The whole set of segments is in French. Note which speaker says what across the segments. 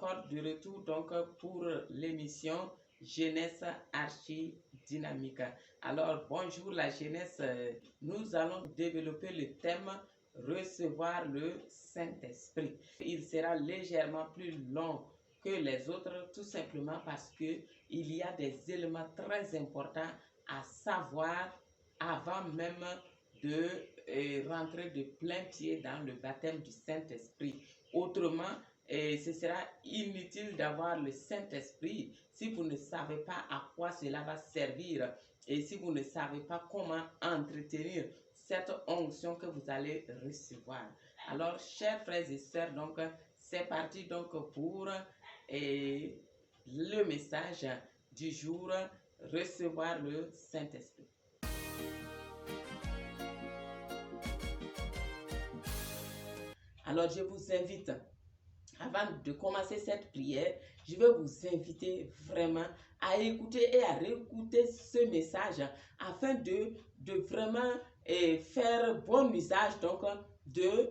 Speaker 1: encore de retour donc pour l'émission Jeunesse Archidynamique. Alors bonjour la jeunesse, nous allons développer le thème recevoir le Saint-Esprit. Il sera légèrement plus long que les autres tout simplement parce que il y a des éléments très importants à savoir avant même de rentrer de plein pied dans le baptême du Saint-Esprit. Autrement, ce sera inutile d'avoir le Saint-Esprit si vous ne savez pas à quoi cela va servir et si vous ne savez pas comment entretenir cette onction que vous allez recevoir. Alors, chers frères et sœurs, donc c'est parti donc pour le message du jour, recevoir le Saint-Esprit. Alors, je vous invite, avant de commencer cette prière, je vais vous inviter vraiment à écouter et à réécouter ce message afin de vraiment faire bon usage donc de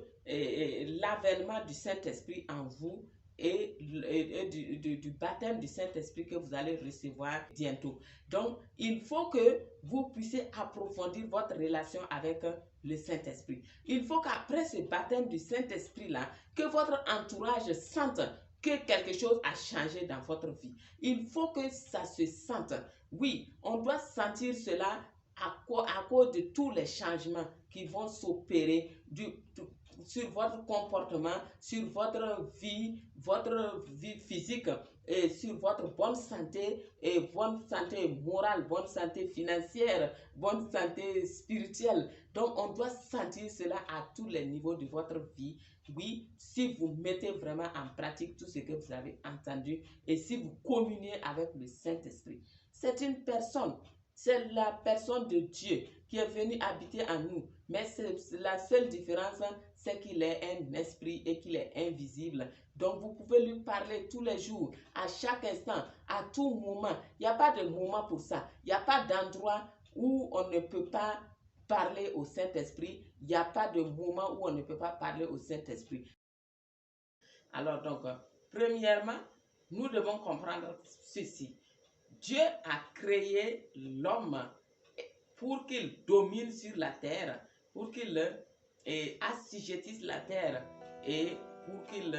Speaker 1: l'avènement du Saint-Esprit en vous et du baptême du Saint-Esprit que vous allez recevoir bientôt. Donc, il faut que vous puissiez approfondir votre relation avec le Saint-Esprit. Il faut qu'après ce baptême du Saint-Esprit-là, que votre entourage sente que quelque chose a changé dans votre vie. Il faut que ça se sente. Oui, on doit sentir cela à cause de tous les changements qui vont s'opérer sur votre comportement, sur votre vie physique, et sur votre bonne santé morale, bonne santé financière, bonne santé spirituelle. Donc, on doit sentir cela à tous les niveaux de votre vie. Oui, si vous mettez vraiment en pratique tout ce que vous avez entendu et si vous communiez avec le Saint-Esprit. C'est une personne, c'est la personne de Dieu qui est venue habiter en nous. Mais la seule différence, c'est qu'il est un esprit et qu'il est invisible. Donc, vous pouvez lui parler tous les jours, à chaque instant, à tout moment. Il n'y a pas de moment pour ça. Il n'y a pas d'endroit où on ne peut pas parler au Saint-Esprit. Il n'y a pas de moment où on ne peut pas parler au Saint-Esprit. Alors donc, premièrement, nous devons comprendre ceci. Dieu a créé l'homme pour qu'il domine sur la terre, pour qu'il assujettisse la terre et pour qu'il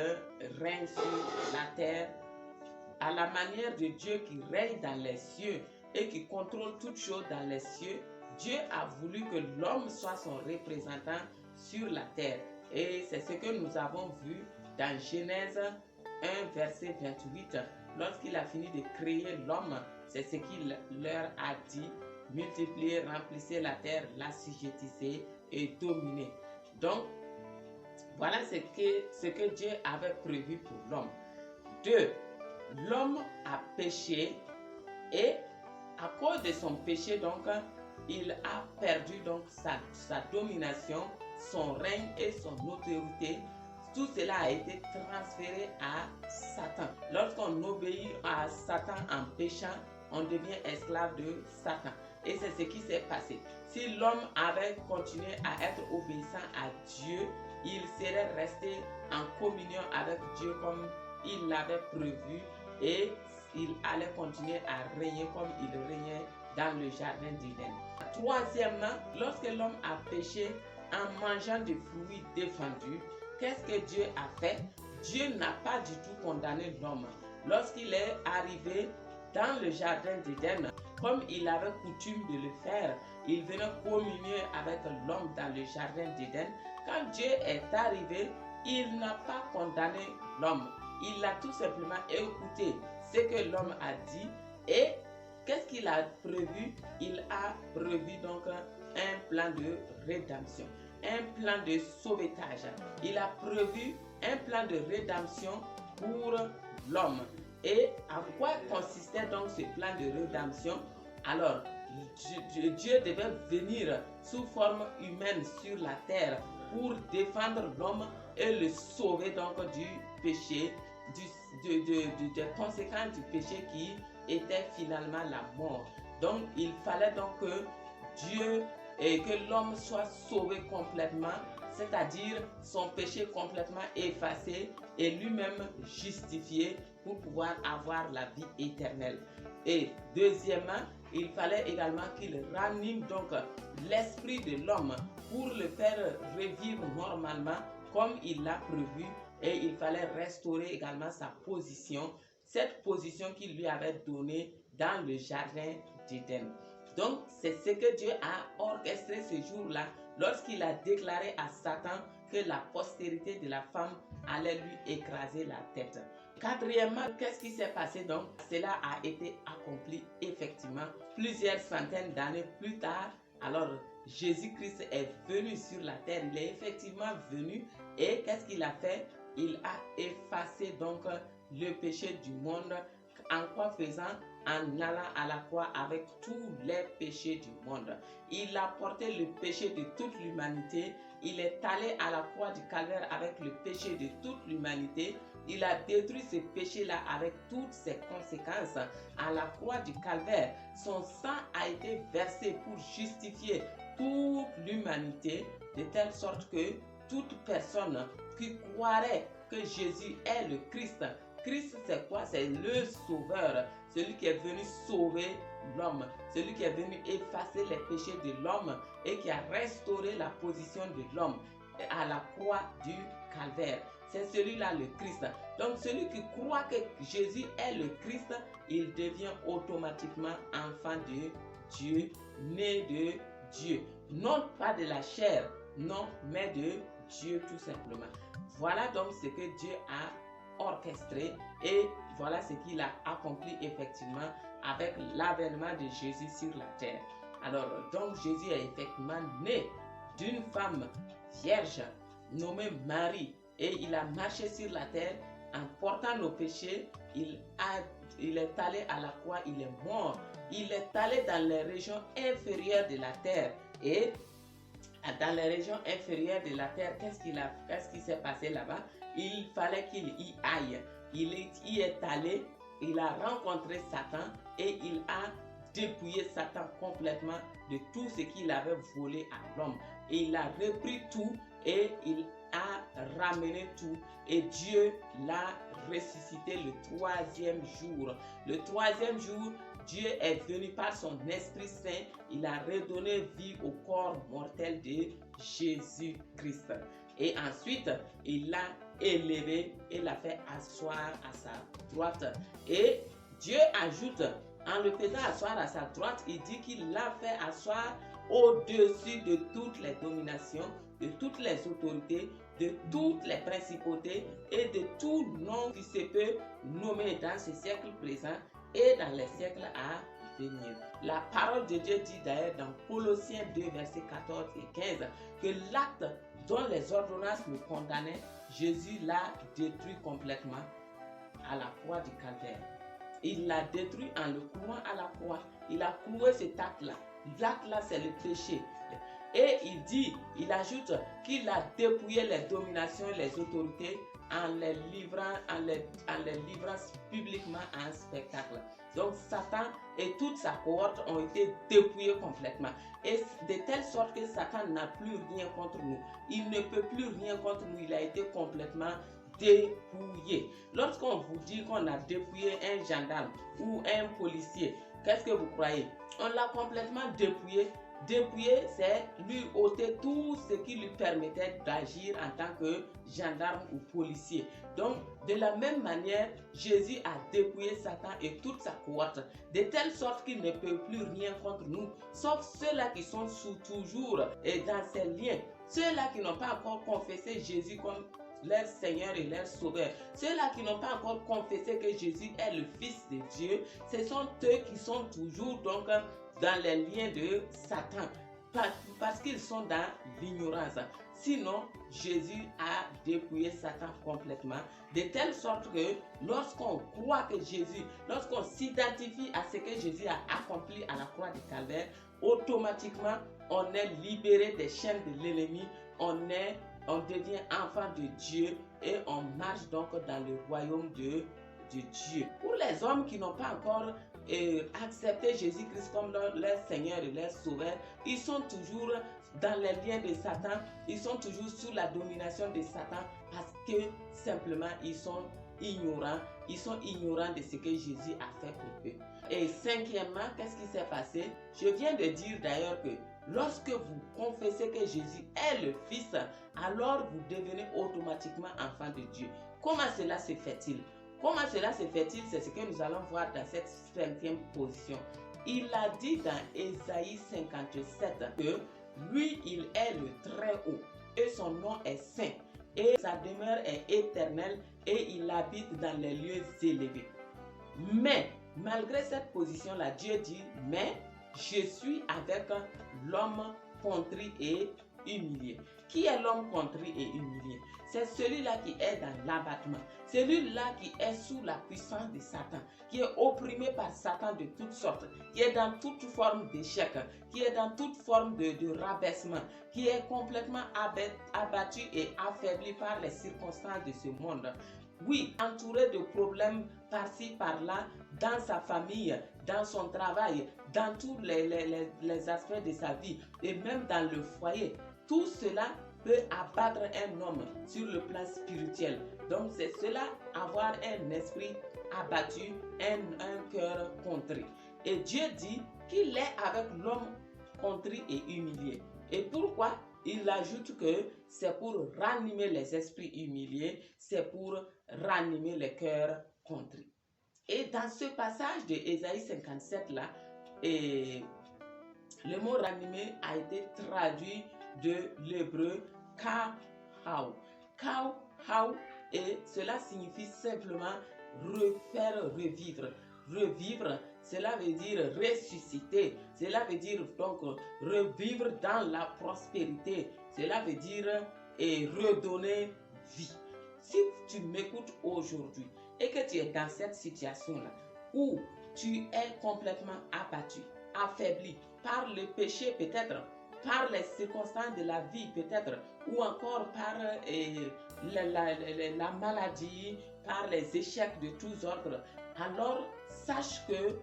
Speaker 1: règne sur la terre à la manière de Dieu qui règne dans les cieux et qui contrôle toutes choses dans les cieux. Dieu a voulu que l'homme soit son représentant sur la terre. Et c'est ce que nous avons vu dans Genèse 1, verset 28. Lorsqu'il a fini de créer l'homme, c'est ce qu'il leur a dit: multipliez, remplissez la terre, l'assujettissez et dominez. Donc, voilà ce que Dieu avait prévu pour l'homme. 2. L'homme a péché et à cause de son péché, donc, il a perdu donc sa domination, son règne et son autorité. Tout cela a été transféré à Satan. Lorsqu'on obéit à Satan en péchant, on devient esclave de Satan. Et c'est ce qui s'est passé. Si l'homme avait continué à être obéissant à Dieu, il serait resté en communion avec Dieu comme il l'avait prévu et il allait continuer à régner comme il régnait dans le jardin d'Éden. Troisièmement, lorsque l'homme a péché en mangeant des fruits défendus, qu'est-ce que Dieu a fait? Dieu n'a pas du tout condamné l'homme. Lorsqu'il est arrivé dans le jardin d'Éden, comme il avait coutume de le faire, il venait communier avec l'homme dans le jardin d'Éden. Quand Dieu est arrivé, il n'a pas condamné l'homme. Il a tout simplement écouté ce que l'homme a dit et qu'est-ce qu'il a prévu? Il a prévu donc un plan de rédemption, un plan de sauvetage. Il a prévu un plan de rédemption pour l'homme. Et à quoi consistait donc ce plan de rédemption? Alors, Dieu devait venir sous forme humaine sur la terre pour défendre l'homme et le sauver donc du péché, des conséquences du péché qui était finalement la mort. Donc, il fallait donc que Dieu et que l'homme soit sauvé complètement. c'est-à-dire son péché complètement effacé et lui-même justifié pour pouvoir avoir la vie éternelle. Et deuxièmement, il fallait également qu'il ranime donc l'esprit de l'homme pour le faire revivre normalement comme il l'a prévu, et il fallait restaurer également sa position, cette position qu'il lui avait donnée dans le jardin d'Éden. Donc, c'est ce que Dieu a orchestré ce jour-là lorsqu'il a déclaré à Satan que la postérité de la femme allait lui écraser la tête. Quatrièmement, qu'est-ce qui s'est passé donc? Cela a été accompli effectivement plusieurs centaines d'années plus tard. Alors, Jésus-Christ est venu sur la terre, il est effectivement venu, et qu'est-ce qu'il a fait? Il a effacé donc le péché du monde. En quoi faisant? En allant à la croix avec tous les péchés du monde. Il a porté le péché de toute l'humanité. Il est allé à la croix du calvaire avec le péché de toute l'humanité. Il a détruit ce péché-là avec toutes ses conséquences. À la croix du calvaire, son sang a été versé pour justifier toute l'humanité, de telle sorte que toute personne qui croirait que Jésus est le Christ. Christ, c'est quoi? C'est le sauveur, celui qui est venu sauver l'homme, celui qui est venu effacer les péchés de l'homme et qui a restauré la position de l'homme à la croix du calvaire. C'est celui-là le Christ. Donc celui qui croit que Jésus est le Christ, il devient automatiquement enfant de Dieu, né de Dieu. Non pas de la chair, non, mais de Dieu tout simplement. Voilà donc ce que Dieu a orchestré, et voilà ce qu'il a accompli effectivement avec l'avènement de Jésus sur la terre. Alors donc Jésus est effectivement né d'une femme vierge nommée Marie, et il a marché sur la terre en portant nos péchés. Il est allé à la croix, il est mort, il est allé dans les régions inférieures de la terre, et dans les régions inférieures de la terre, qu'est-ce qui s'est passé là-bas? Il fallait qu'il y aille. Il y est allé, il a rencontré Satan et il a dépouillé Satan complètement de tout ce qu'il avait volé à l'homme. Et il a repris tout et il a ramené tout. Et Dieu l'a ressuscité le troisième jour. Le troisième jour, Dieu est venu par son Esprit Saint. Il a redonné vie au corps mortel de Jésus-Christ. Et ensuite, il l'a élevé et l'a fait asseoir à sa droite. Et Dieu ajoute, en le faisant asseoir à sa droite, il dit qu'il l'a fait asseoir au-dessus de toutes les dominations, de toutes les autorités, de toutes les principautés et de tout nom qui se peut nommer dans ce siècle présent et dans les siècles à venir. La parole de Dieu dit d'ailleurs dans Colossiens 2, versets 14 et 15, que l'acte dont les ordonnances nous condamnaient, Jésus l'a détruit complètement à la croix du calvaire. Il l'a détruit en le clouant à la croix. Il a cloué cet acte-là. L'acte-là, c'est le péché. Et il ajoute qu'il a dépouillé les dominations et les autorités en les livrant publiquement à un spectacle. Donc Satan et toute sa cohorte ont été dépouillés complètement. Et de telle sorte que Satan n'a plus rien contre nous. Il ne peut plus rien contre nous. Il a été complètement dépouillé. Lorsqu'on vous dit qu'on a dépouillé un gendarme ou un policier, qu'est-ce que vous croyez? On l'a complètement dépouillé. Dépouiller, c'est lui ôter tout ce qui lui permettait d'agir en tant que gendarme ou policier. Donc, de la même manière, Jésus a dépouillé Satan et toute sa cohorte, de telle sorte qu'il ne peut plus rien contre nous, sauf ceux-là qui sont toujours dans ces liens, ceux-là qui n'ont pas encore confessé Jésus comme leur Seigneur et leur Sauveur. Ceux-là qui n'ont pas encore confessé que Jésus est le Fils de Dieu, ce sont eux qui sont toujours donc dans les liens de Satan, parce qu'ils sont dans l'ignorance. Sinon, Jésus a dépouillé Satan complètement, de telle sorte que lorsqu'on croit que Jésus, lorsqu'on s'identifie à ce que Jésus a accompli à la croix du calvaire, automatiquement, on est libéré des chaînes de l'ennemi, on devient enfant de Dieu et on marche donc dans le royaume de Dieu. Pour les hommes qui n'ont pas encore accepté Jésus-Christ comme leur Seigneur et leur Sauveur, ils sont toujours dans les liens de Satan, ils sont toujours sous la domination de Satan parce que simplement ils sont ignorants de ce que Jésus a fait pour eux. Et cinquièmement, qu'est-ce qui s'est passé? Je viens de dire d'ailleurs que lorsque vous confessez que Jésus est le Fils, alors vous devenez automatiquement enfant de Dieu. Comment cela se fait-il? Comment cela se fait-il? C'est ce que nous allons voir dans cette cinquième position. Il a dit dans Ésaïe 57 que lui, il est le Très-Haut et son nom est saint et sa demeure est éternelle et il habite dans les lieux élevés. Mais, malgré cette position-là, Dieu dit, mais je suis avec l'homme contrit et humilié. Qui est l'homme contrit et humilié? C'est celui-là qui est dans l'abattement, celui-là qui est sous la puissance de Satan, qui est opprimé par Satan de toutes sortes, qui est dans toute forme d'échec, qui est dans toute forme de rabaissement, qui est complètement abattu et affaibli par les circonstances de ce monde. Oui, entouré de problèmes par-ci, par-là, dans sa famille, dans son travail, dans tous les aspects de sa vie et même dans le foyer. Tout cela peut abattre un homme sur le plan spirituel. Donc c'est cela, avoir un esprit abattu, un cœur contrit. Et Dieu dit qu'il est avec l'homme contrit et humilié. Et pourquoi? Il ajoute que c'est pour ranimer les esprits humiliés, c'est pour ranimer les cœurs contrits. Et dans ce passage de Ésaïe 57 là, le mot ranimer a été traduit de l'hébreu kahau. Kahau, et cela signifie simplement refaire revivre. Revivre, cela veut dire ressusciter, cela veut dire donc revivre dans la prospérité, cela veut dire redonner vie. Si tu m'écoutes aujourd'hui et que tu es dans cette situation-là où tu es complètement abattu, affaibli par le péché peut-être, par les circonstances de la vie peut-être, ou encore par la maladie, par les échecs de tous ordres, alors sache que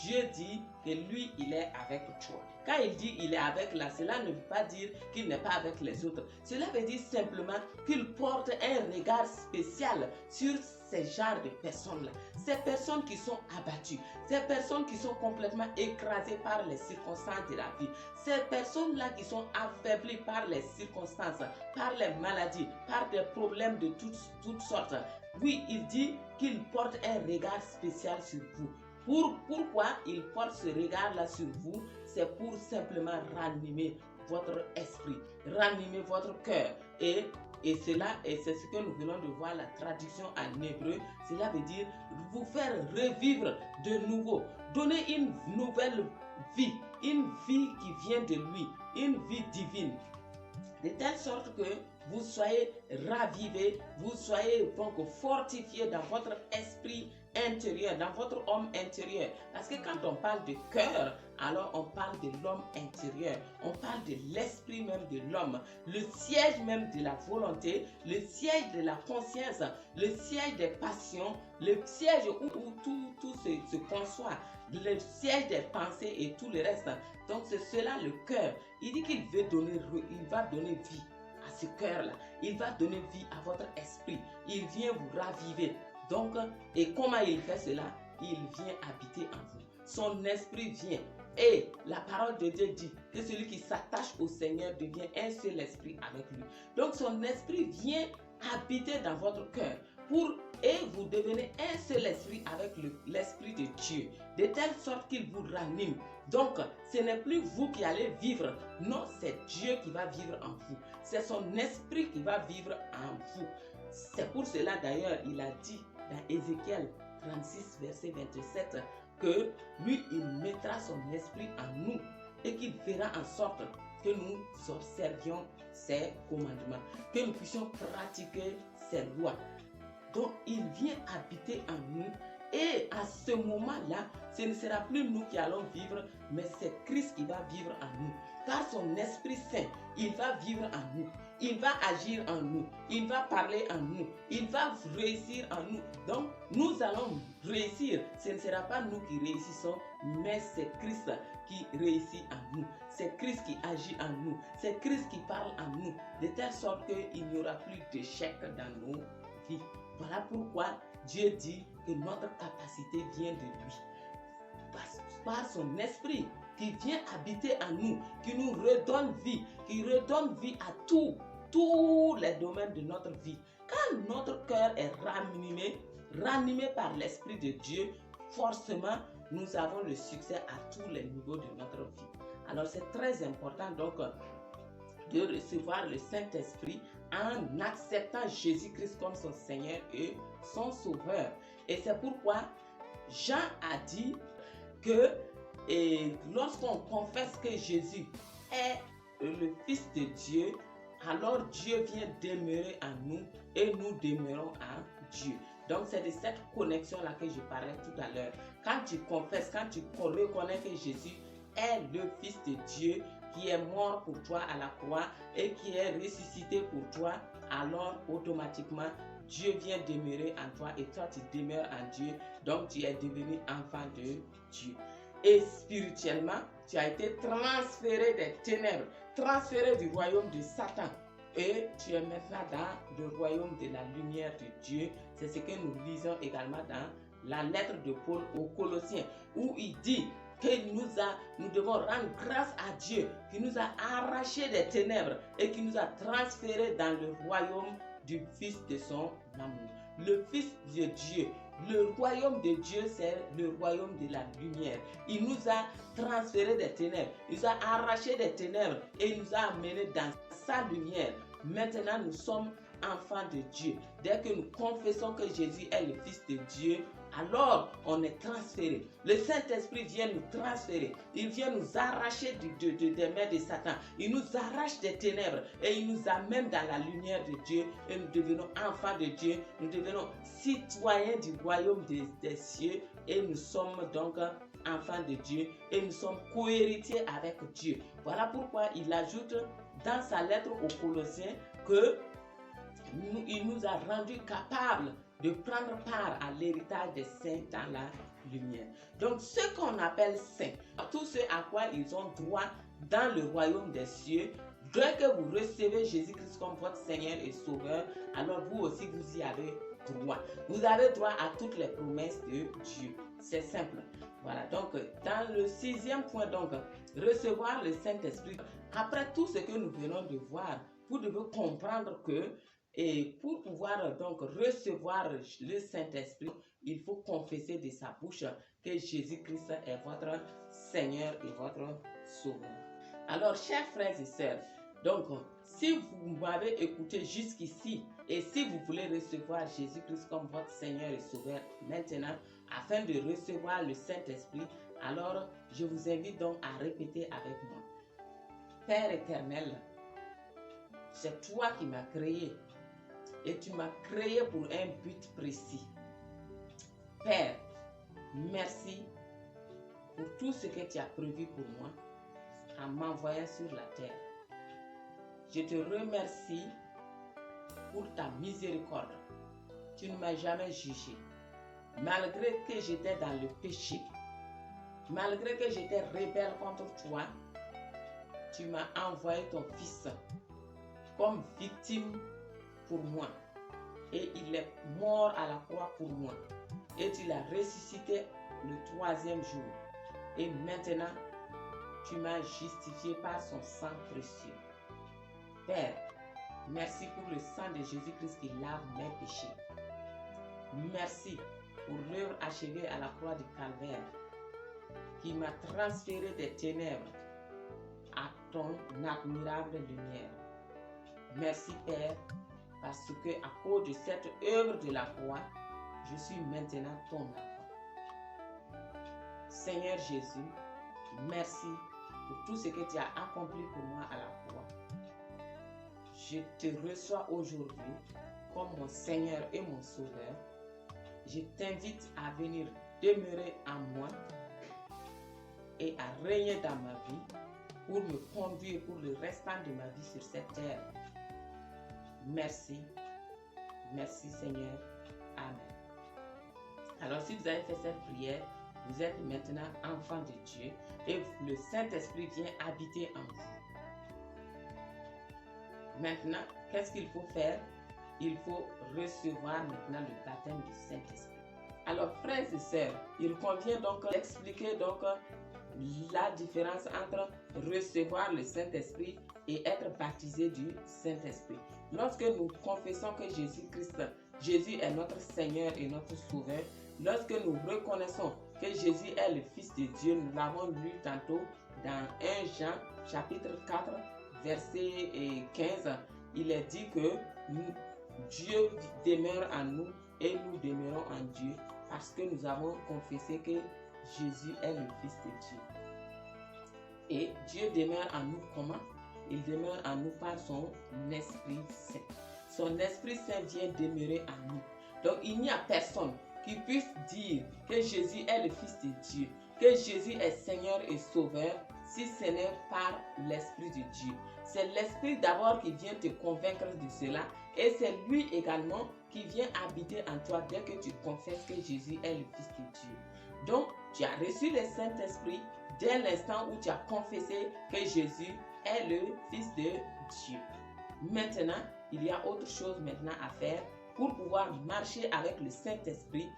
Speaker 1: Dieu dit que lui, il est avec toi. Quand il dit il est avec là, cela ne veut pas dire qu'il n'est pas avec les autres. Cela veut dire simplement qu'il porte un regard spécial sur ces genres de personnes-là. Ces personnes qui sont abattues, ces personnes qui sont complètement écrasées par les circonstances de la vie, ces personnes-là qui sont affaiblies par les circonstances, par les maladies, par des problèmes de toutes sortes. Oui, il dit qu'il porte un regard spécial sur vous. Pourquoi il porte ce regard-là sur vous? C'est pour simplement ranimer votre esprit, ranimer votre cœur. Et c'est ce que nous venons de voir, la traduction en hébreu. Cela veut dire vous faire revivre de nouveau, donner une nouvelle vie, une vie qui vient de lui, une vie divine. De telle sorte que vous soyez ravivés, vous soyez donc fortifiés dans votre esprit intérieur, dans votre homme intérieur. Parce que quand on parle de cœur, alors on parle de l'homme intérieur. On parle de l'esprit même de l'homme, le siège même de la volonté, le siège de la conscience, le siège des passions, le siège où tout se conçoit, le siège des pensées et tout le reste. Donc c'est cela le cœur. Il dit qu'il va donner vie à ce cœur-là. Il va donner vie à votre esprit. Il vient vous raviver. Donc, et comment il fait cela? Il vient habiter en vous. Son esprit vient. Et la parole de Dieu dit que celui qui s'attache au Seigneur devient un seul esprit avec lui. Donc son esprit vient habiter dans votre cœur et vous devenez un seul esprit avec l'esprit de Dieu, de telle sorte qu'il vous ranime. Donc, ce n'est plus vous qui allez vivre, non, c'est Dieu qui va vivre en vous. C'est son esprit qui va vivre en vous. C'est pour cela d'ailleurs, il a dit dans Ézéchiel 36, verset 27, que lui, il mettra son esprit en nous et qu'il fera en sorte que nous observions ses commandements, que nous puissions pratiquer ses lois. Donc, il vient habiter en nous et à ce moment-là, ce ne sera plus nous qui allons vivre, mais c'est Christ qui va vivre en nous. Par son Esprit Saint, il va vivre en nous. Il va agir en nous. Il va parler en nous. Il va réussir en nous. Donc, nous allons réussir. Ce ne sera pas nous qui réussissons, mais c'est Christ qui réussit en nous. C'est Christ qui agit en nous. C'est Christ qui parle en nous. De telle sorte qu'il n'y aura plus d'échec dans nos vies. Voilà pourquoi Dieu dit que notre capacité vient de lui. Par son esprit qui vient habiter en nous, qui nous redonne vie, qui redonne vie à tous les domaines de notre vie. Quand notre cœur est ranimé par l'Esprit de Dieu, forcément, nous avons le succès à tous les niveaux de notre vie. Alors, c'est très important donc de recevoir le Saint-Esprit en acceptant Jésus-Christ comme son Seigneur et son Sauveur. Et c'est pourquoi Jean a dit que lorsqu'on confesse que Jésus est le Fils de Dieu, alors Dieu vient demeurer en nous et nous demeurons en Dieu. Donc c'est de cette connexion-là que je parlais tout à l'heure. Quand tu confesses, quand tu reconnais que Jésus est le Fils de Dieu qui est mort pour toi à la croix et qui est ressuscité pour toi, alors automatiquement Dieu vient demeurer en toi et toi tu demeures en Dieu. Donc tu es devenu enfant de Dieu. Et spirituellement, tu as été transféré des ténèbres, transféré du royaume de Satan. Et tu es maintenant dans le royaume de la lumière de Dieu. C'est ce que nous lisons également dans la lettre de Paul aux Colossiens, où il dit que nous devons rendre grâce à Dieu, qui nous a arrachés des ténèbres et qui nous a transférés dans le royaume du Fils de son amour. Le Fils de Dieu. Le royaume de Dieu, c'est le royaume de la lumière. Il nous a transféré des ténèbres, il nous a arraché des ténèbres et il nous a amenés dans sa lumière. Maintenant, nous sommes enfants de Dieu. Dès que nous confessons que Jésus est le Fils de Dieu, alors on est transféré. Le Saint-Esprit vient nous transférer. Il vient nous arracher des mains de Satan. Il nous arrache des ténèbres et il nous amène dans la lumière de Dieu et nous devenons enfants de Dieu. Nous devenons citoyens du royaume des cieux et nous sommes donc enfants de Dieu et nous sommes co-héritiers avec Dieu. Voilà pourquoi il ajoute dans sa lettre aux Colossiens que il nous a rendus capables de prendre part à l'héritage des saints dans la lumière. Donc, ce qu'on appelle saints, tout ce à quoi ils ont droit dans le royaume des cieux, dès que vous recevez Jésus-Christ comme votre Seigneur et Sauveur, alors vous aussi, vous y avez droit. Vous avez droit à toutes les promesses de Dieu. C'est simple. Voilà, donc, dans le 6e point, donc, recevoir le Saint-Esprit. Après tout ce que nous venons de voir, vous devez comprendre que et pour pouvoir donc recevoir le Saint-Esprit, il faut confesser de sa bouche que Jésus-Christ est votre Seigneur et votre Sauveur. Alors, chers frères et sœurs, donc, si vous m'avez écouté jusqu'ici et si vous voulez recevoir Jésus-Christ comme votre Seigneur et Sauveur maintenant, afin de recevoir le Saint-Esprit, alors je vous invite donc à répéter avec moi. Père éternel, c'est toi qui m'as créé. Et tu m'as créé pour un but précis. Père, merci pour tout ce que tu as prévu pour moi en m'envoyant sur la terre. Je te remercie pour ta miséricorde. Tu ne m'as jamais jugé. Malgré que j'étais dans le péché, malgré que j'étais rebelle contre toi, tu m'as envoyé ton Fils comme victime pour moi. Et il est mort à la croix pour moi. Et tu l'as ressuscité le 3e jour. Et maintenant, tu m'as justifié par son sang précieux. Père, merci pour le sang de Jésus-Christ qui lave mes péchés. Merci pour l'œuvre achevée à la croix du Calvaire qui m'a transféré des ténèbres à ton admirable lumière. Merci Père, parce que à cause de cette œuvre de la croix, je suis maintenant ton enfant. Seigneur Jésus, merci pour tout ce que tu as accompli pour moi à la croix. Je te reçois aujourd'hui comme mon Seigneur et mon Sauveur. Je t'invite à venir demeurer en moi et à régner dans ma vie pour me conduire pour le restant de ma vie sur cette terre. Merci. Merci Seigneur. Amen. Alors si vous avez fait cette prière, vous êtes maintenant enfant de Dieu et le Saint-Esprit vient habiter en vous. Maintenant, qu'est-ce qu'il faut faire? Il faut recevoir maintenant le baptême du Saint-Esprit. Alors, frères et sœurs, il convient donc d'expliquer donc la différence entre recevoir le Saint-Esprit et être baptisé du Saint-Esprit. Lorsque nous confessons que Jésus est notre Seigneur et notre Sauveur, lorsque nous reconnaissons que Jésus est le Fils de Dieu, nous l'avons lu tantôt dans 1 Jean chapitre 4 verset 15, il est dit que Dieu demeure en nous et nous demeurons en Dieu parce que nous avons confessé que Jésus est le Fils de Dieu. Et Dieu demeure en nous comment? Il demeure en nous par son Esprit Saint. Son Esprit Saint vient demeurer en nous. Donc il n'y a personne qui puisse dire que Jésus est le Fils de Dieu, que Jésus est Seigneur et Sauveur, si ce n'est par l'Esprit de Dieu. C'est l'Esprit d'abord qui vient te convaincre de cela et c'est lui également qui vient habiter en toi dès que tu confesses que Jésus est le Fils de Dieu. Donc, tu as reçu le Saint-Esprit dès l'instant où tu as confessé que Jésus est le Fils de Dieu. Maintenant, il y a autre chose maintenant à faire pour pouvoir marcher avec le Saint-Esprit,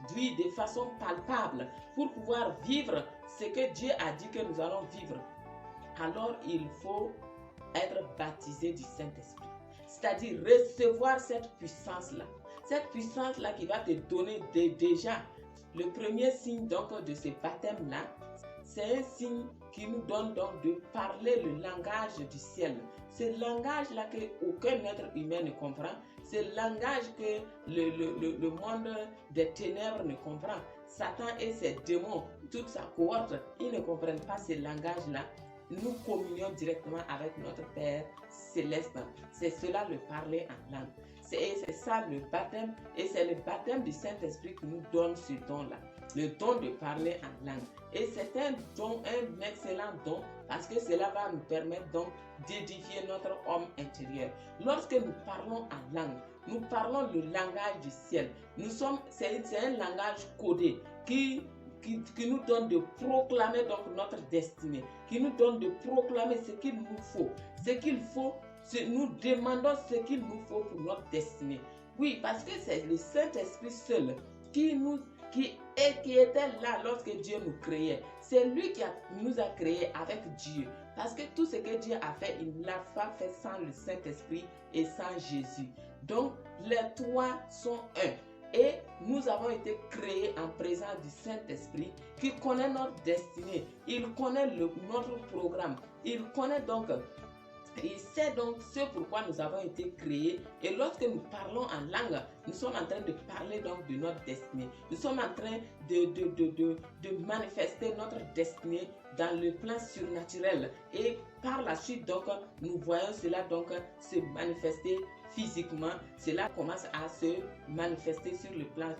Speaker 1: de façon palpable, pour pouvoir vivre ce que Dieu a dit que nous allons vivre. Alors, il faut être baptisé du Saint-Esprit. C'est-à-dire recevoir cette puissance-là. Cette puissance-là qui va te donner déjà le premier signe donc de ce baptême-là. C'est un signe qui nous donne donc de parler le langage du ciel. Ce langage-là qu'aucun être humain ne comprend. Ce langage que le monde des ténèbres ne comprend. Satan et ses démons, toute sa cohorte, ils ne comprennent pas ce langage-là. Nous communions directement avec notre Père céleste. C'est cela le parler en langue. C'est ça le baptême et c'est le baptême du Saint-Esprit qui nous donne ce don-là. Le don de parler en langue. Et c'est un don, un excellent don parce que cela va nous permettre donc d'édifier notre homme intérieur. Lorsque nous parlons en langue, nous parlons le langage du ciel. C'est un langage codé qui nous donne de proclamer donc notre destinée, qui nous donne de proclamer ce qu'il nous faut. Nous demandons ce qu'il nous faut pour notre destinée. Oui, parce que c'est le Saint-Esprit seul qui était là lorsque Dieu nous créait. C'est lui qui nous a créés avec Dieu. Parce que tout ce que Dieu a fait, il ne l'a pas fait sans le Saint-Esprit et sans Jésus. Donc, les trois sont un. Et nous avons été créés en présence du Saint-Esprit qui connaît notre destinée. Il connaît notre programme. Il sait donc ce pourquoi nous avons été créés. Et lorsque nous parlons en langue, nous sommes en train de parler donc de notre destinée. Nous sommes en train de manifester notre destinée dans le plan surnaturel. Et par la suite, donc, nous voyons cela donc se manifester physiquement. Cela commence à se manifester sur le plan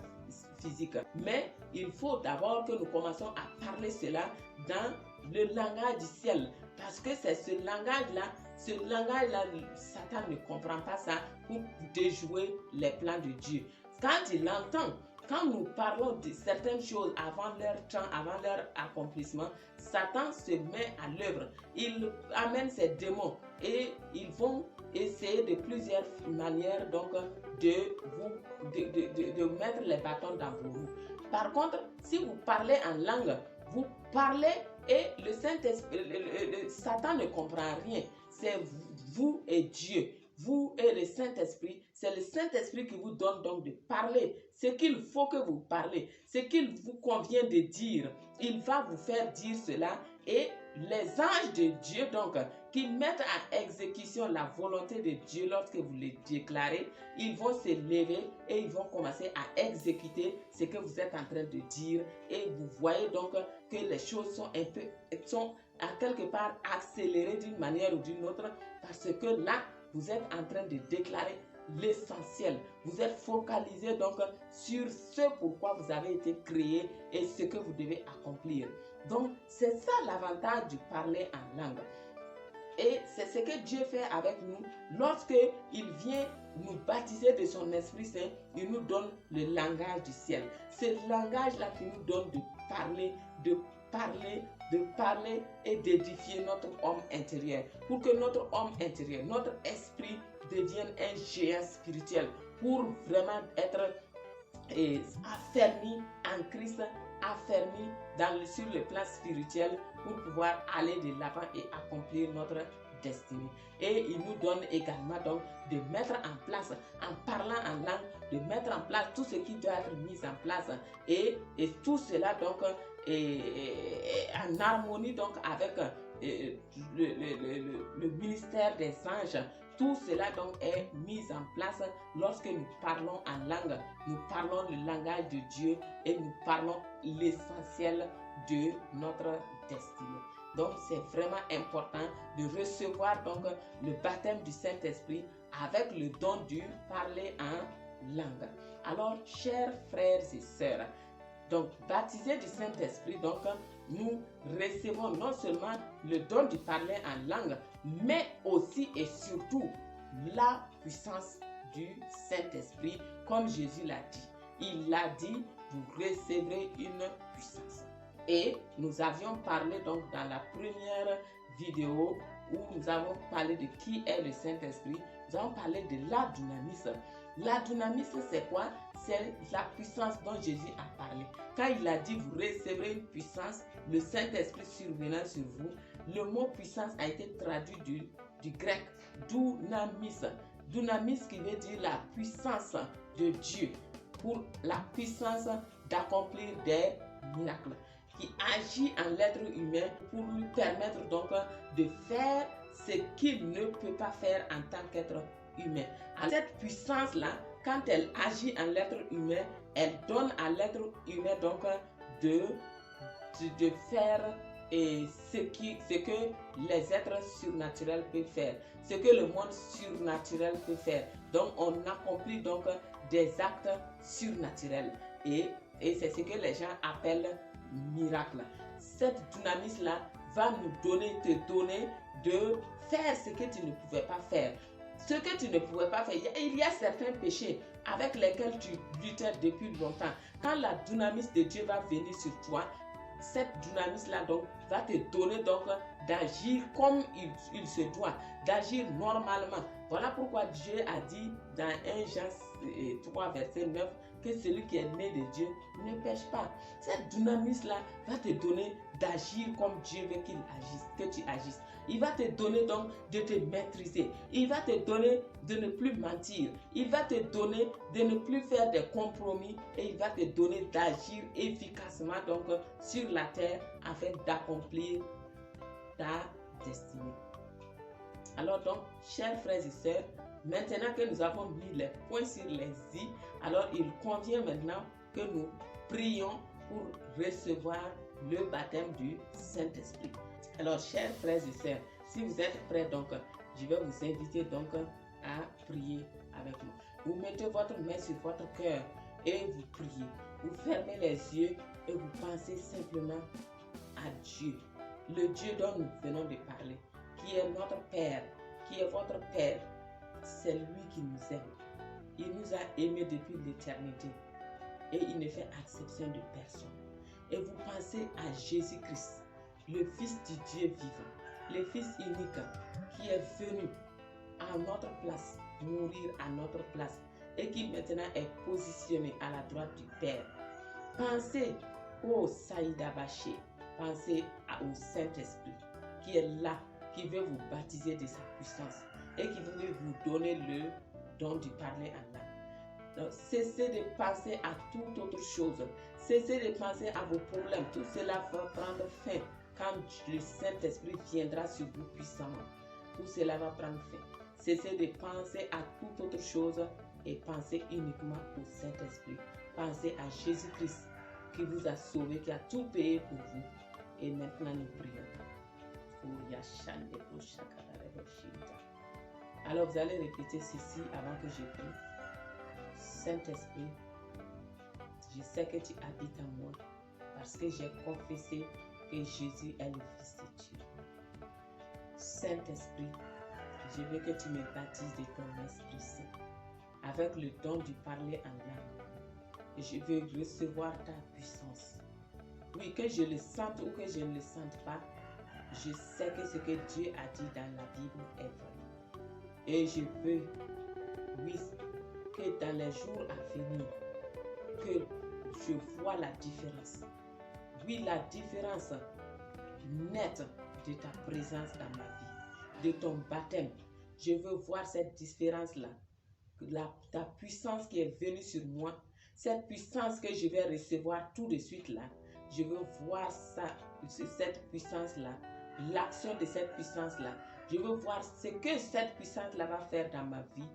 Speaker 1: physique. Mais il faut d'abord que nous commençons à parler cela dans le langage du ciel. Parce que c'est ce langage-là, Satan ne comprend pas ça pour déjouer les plans de Dieu. Quand il entend, quand nous parlons de certaines choses avant leur temps, avant leur accomplissement, Satan se met à l'œuvre. Il amène ses démons et ils vont essayer de plusieurs manières donc de mettre les bâtons dans vos roues. Par contre, si vous parlez en langue, vous parlez et le Saint-Esprit, Satan ne comprend rien. C'est vous et Dieu. Vous et le Saint-Esprit, c'est le Saint-Esprit qui vous donne donc de parler. Ce qu'il faut que vous parlez, ce qu'il vous convient de dire, il va vous faire dire cela. Et les anges de Dieu, donc, qui mettent à exécution la volonté de Dieu lorsque vous le déclarez, ils vont se lever et ils vont commencer à exécuter ce que vous êtes en train de dire. Et vous voyez donc que les choses sont à quelque part accélérées d'une manière ou d'une autre parce que là, vous êtes en train de déclarer l'essentiel. Vous êtes focalisé donc sur ce pourquoi vous avez été créé et ce que vous devez accomplir. Donc, c'est ça l'avantage du parler en langue. Et c'est ce que Dieu fait avec nous. Lorsque il vient nous baptiser de son Esprit Saint, il nous donne le langage du ciel. Ce langage-là qui nous donne de parler, de parler, de parler et d'édifier notre homme intérieur. Pour que notre homme intérieur, notre esprit devienne un géant spirituel. Pour vraiment être affermi en Christ, affermi sur le plan spirituel pour pouvoir aller de l'avant et accomplir notre destinée. Et il nous donne également donc de mettre en place, en parlant en langue, de mettre en place tout ce qui doit être mis en place et tout cela donc en harmonie donc avec le ministère des anges. Tout cela donc est mis en place lorsque nous parlons en langue. Nous parlons le langage de Dieu et nous parlons l'essentiel de notre destinée. Donc c'est vraiment important de recevoir donc le baptême du Saint-Esprit avec le don du parler en langue. Alors chers frères et sœurs, donc baptisés du Saint-Esprit, donc nous recevons non seulement le don du parler en langue, mais aussi et surtout la puissance du Saint-Esprit, comme Jésus l'a dit. Il l'a dit, vous recevrez une puissance. Et nous avions parlé donc dans la première vidéo où nous avons parlé de qui est le Saint-Esprit. Nous avons parlé de la dynamisme. La dynamisme, c'est quoi? C'est la puissance dont Jésus a parlé. Quand il a dit vous recevrez une puissance, le Saint-Esprit survenant sur vous, le mot puissance a été traduit du grec dunamis. Dunamis qui veut dire la puissance de Dieu, pour la puissance d'accomplir des miracles, qui agit en l'être humain pour lui permettre donc de faire ce qu'il ne peut pas faire en tant qu'être humain. Alors, cette puissance-là, quand elle agit en l'être humain, elle donne à l'être humain donc de faire ce que les êtres surnaturels peuvent faire, ce que le monde surnaturel peut faire. Donc on accomplit donc des actes surnaturels et c'est ce que les gens appellent miracle. Cette dynamisme-là va te donner de faire ce que tu ne pouvais pas faire. Ce que tu ne pouvais pas faire, il y a certains péchés avec lesquels tu luttais depuis longtemps. Quand la dynamisme de Dieu va venir sur toi, cette dynamisme-là donc va te donner donc d'agir comme il se doit, d'agir normalement. Voilà pourquoi Dieu a dit dans 1 Jean 3 verset 9 que celui qui est né de Dieu ne pêche pas. Cette dynamisme-là va te donner d'agir comme Dieu veut qu'il agisse, que tu agisses. Il va te donner donc de te maîtriser. Il va te donner de ne plus mentir. Il va te donner de ne plus faire des compromis et il va te donner d'agir efficacement donc sur la terre afin d'accomplir ta destinée. Alors donc, chers frères et sœurs, maintenant que nous avons mis les points sur les i, alors il convient maintenant que nous prions pour recevoir le baptême du Saint-Esprit. Alors, chers frères et sœurs, si vous êtes prêts, donc, je vais vous inviter donc à prier avec moi. Vous mettez votre main sur votre cœur et vous priez. Vous fermez les yeux et vous pensez simplement à Dieu, le Dieu dont nous venons de parler, qui est notre Père, qui est votre Père. C'est lui qui nous aime. Il nous a aimés depuis l'éternité et il ne fait exception de personne. Et vous pensez à Jésus-Christ, le Fils du Dieu vivant, le Fils unique qui est venu à notre place, mourir à notre place et qui maintenant est positionné à la droite du Père. Pensez au Saïda Baché, pensez au Saint-Esprit qui est là, qui veut vous baptiser de sa puissance et qui veut vous donner le don du parler en langue. Donc, cessez de penser à toute autre chose. Cessez de penser à vos problèmes. Tout cela va prendre fin quand le Saint-Esprit viendra sur vous puissamment. Tout cela va prendre fin. Cessez de penser à toute autre chose et pensez uniquement au Saint-Esprit. Pensez à Jésus-Christ qui vous a sauvé, qui a tout payé pour vous. Et maintenant, nous prions. Alors, vous allez répéter ceci avant que je prie. Saint-Esprit, je sais que tu habites en moi parce que j'ai confessé que Jésus est le Fils de Dieu. Saint-Esprit, je veux que tu me baptises de ton Esprit Saint, avec le don de parler en langue. Et je veux recevoir ta puissance. Oui, que je le sente ou que je ne le sente pas, je sais que ce que Dieu a dit dans la Bible est vrai. Et je veux, oui, que dans les jours à venir, que je vois la différence. Oui, la différence nette de ta présence dans ma vie, de ton baptême. Je veux voir cette différence-là, ta puissance qui est venue sur moi, cette puissance que je vais recevoir tout de suite là. Je veux voir ça, cette puissance-là, l'action de cette puissance-là. Je veux voir ce que cette puissance-là va faire dans ma vie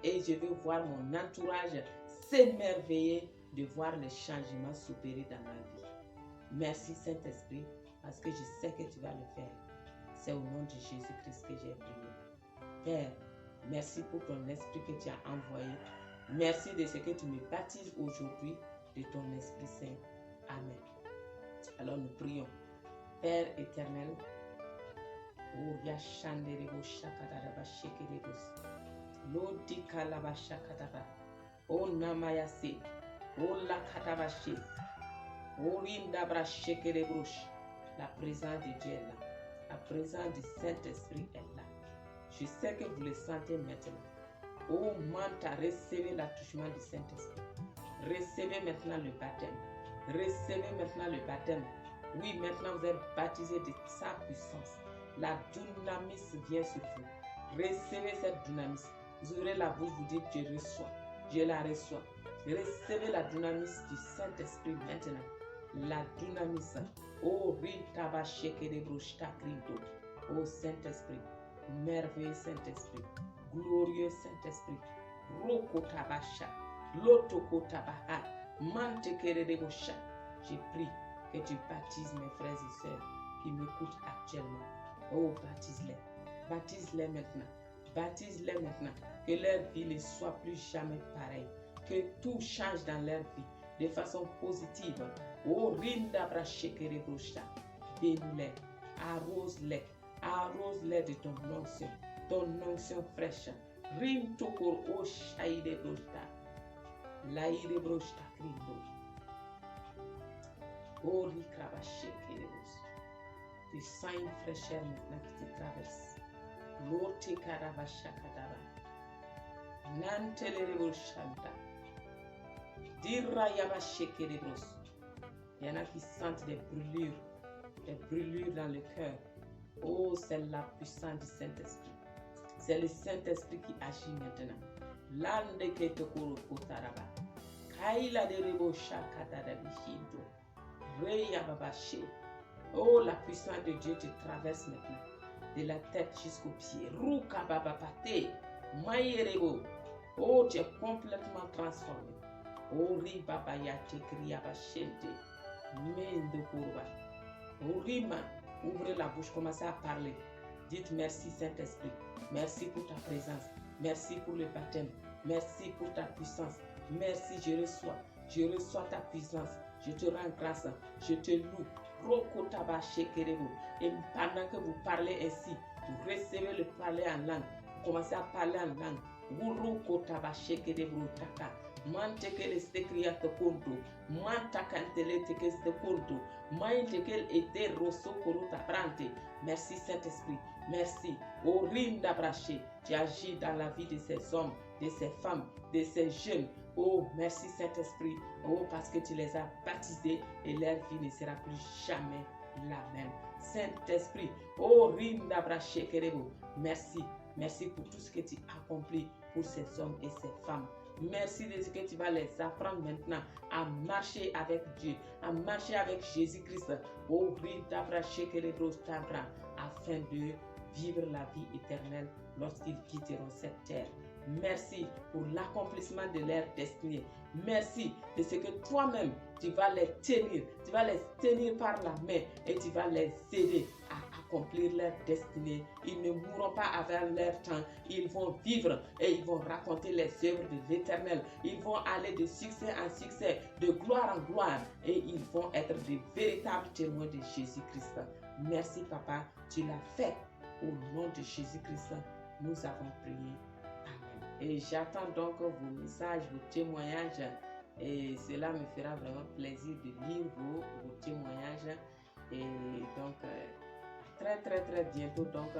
Speaker 1: et je veux voir mon entourage s'émerveiller de voir les changements s'opérer dans ma vie. Merci Saint-Esprit parce que je sais que tu vas le faire. C'est au nom de Jésus-Christ que j'ai prié. Père, merci pour ton esprit que tu as envoyé. Merci de ce que tu me baptises aujourd'hui de ton Esprit Saint. Amen. Alors nous prions. Père éternel, la présence de Dieu est là. La présence du Saint-Esprit est là. Je sais que vous le sentez maintenant. Oh, Manta, recevez l'attouchement du Saint-Esprit. Recevez maintenant le baptême. Recevez maintenant le baptême. Oui, maintenant vous êtes baptisés de sa puissance. La dynamis vient sur vous. Recevez cette dynamis. Vous ouvrez la bouche, vous dites, je reçois. Je la reçois. Recevez la dynamis du Saint-Esprit maintenant. La dynamis. Oh, Ritaba Shekerebrushta Krindo. Oh, Saint-Esprit. Merveilleux Saint-Esprit. Glorieux Saint-Esprit. Rokotabasha. Lotokotabaha. Mantekerebusha. Je prie que tu baptises mes frères et sœurs qui m'écoutent actuellement. Oh, baptise-les. Baptise-les maintenant. Baptise-les maintenant. Que leur vie ne soit plus jamais pareille. Que tout change dans leur vie de façon positive. Oh, Rinda Brashekerebusha. Bénis-les. Arrose-les. Arrose-les de ton onction fraîche. Rim tokor o shaide brosta. Laide brosta krindo. Oh, rikrabashekerebus. Tu sens une fraîcheur maintenant qui te traverse. Lote karabashakadaba. Nantelerebushanta. Dira yabashekerebus. Il y en a qui sentent des brûlures dans le cœur. Oh, c'est la puissance du Saint-Esprit. C'est le Saint-Esprit qui agit maintenant. Lande ke tokoro kotaraba. Kaila de rebo shakadada bishinto. Reya babashe. Oh, la puissance de Dieu te traverse maintenant. De la tête jusqu'aux pieds. Ruka babapate. Mayerebo. Oh, tu es complètement transformé. Oh, ribabaya te kriyabashente. Mendo kurba. Oh, rima. Ouvrez la bouche, commencez à parler. Dites merci Saint-Esprit. Merci pour ta présence. Merci pour le baptême. Merci pour ta puissance. Merci, je reçois ta puissance. Je te rends grâce. Je te loue. Et pendant que vous parlez ainsi, vous recevez le parler en langue. Vous commencez à parler en langue. Mantekel estekria te konto, mantakantele tekes te konto, mantekel ete rosso koruta prante. Merci Saint-Esprit, merci. Oh Rinda Braché, tu agis dans la vie de ces hommes, de ces femmes, de ces jeunes. Oh merci Saint-Esprit, oh parce que tu les as baptisés et leur vie ne sera plus jamais la même. Saint-Esprit, oh Rinda Braché Kerebo, merci. Merci pour tout ce que tu accomplis pour ces hommes et ces femmes. Merci de ce que tu vas les apprendre maintenant à marcher avec Dieu, à marcher avec Jésus-Christ, afin de vivre la vie éternelle lorsqu'ils quitteront cette terre. Merci pour l'accomplissement de leur destinée. Merci de ce que toi-même, tu vas les tenir par la main et tu vas les aider à accomplir leur destinée. Ils ne mourront pas avant leur temps. Ils vont vivre et ils vont raconter les œuvres de l'Éternel. Ils vont aller de succès en succès, de gloire en gloire et ils vont être de véritables témoins de Jésus-Christ. Merci Papa, tu l'as fait Au nom de Jésus-Christ, nous avons prié. Amen. Et j'attends donc vos messages, vos témoignages. Et cela me fera vraiment plaisir de lire vos témoignages. Et donc, très bientôt donc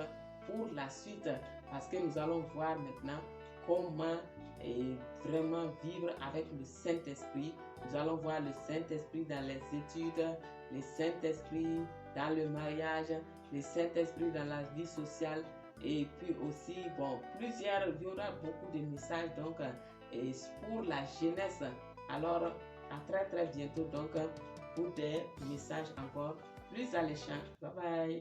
Speaker 1: pour la suite, parce que nous allons voir maintenant comment vraiment vivre avec le Saint-Esprit. Nous allons voir le Saint-Esprit dans les études, le Saint-Esprit dans le mariage, le Saint-Esprit dans la vie sociale, et puis aussi, bon, il y aura beaucoup de messages donc pour la jeunesse. Alors, à très bientôt donc pour des messages encore plus alléchants. Bye bye.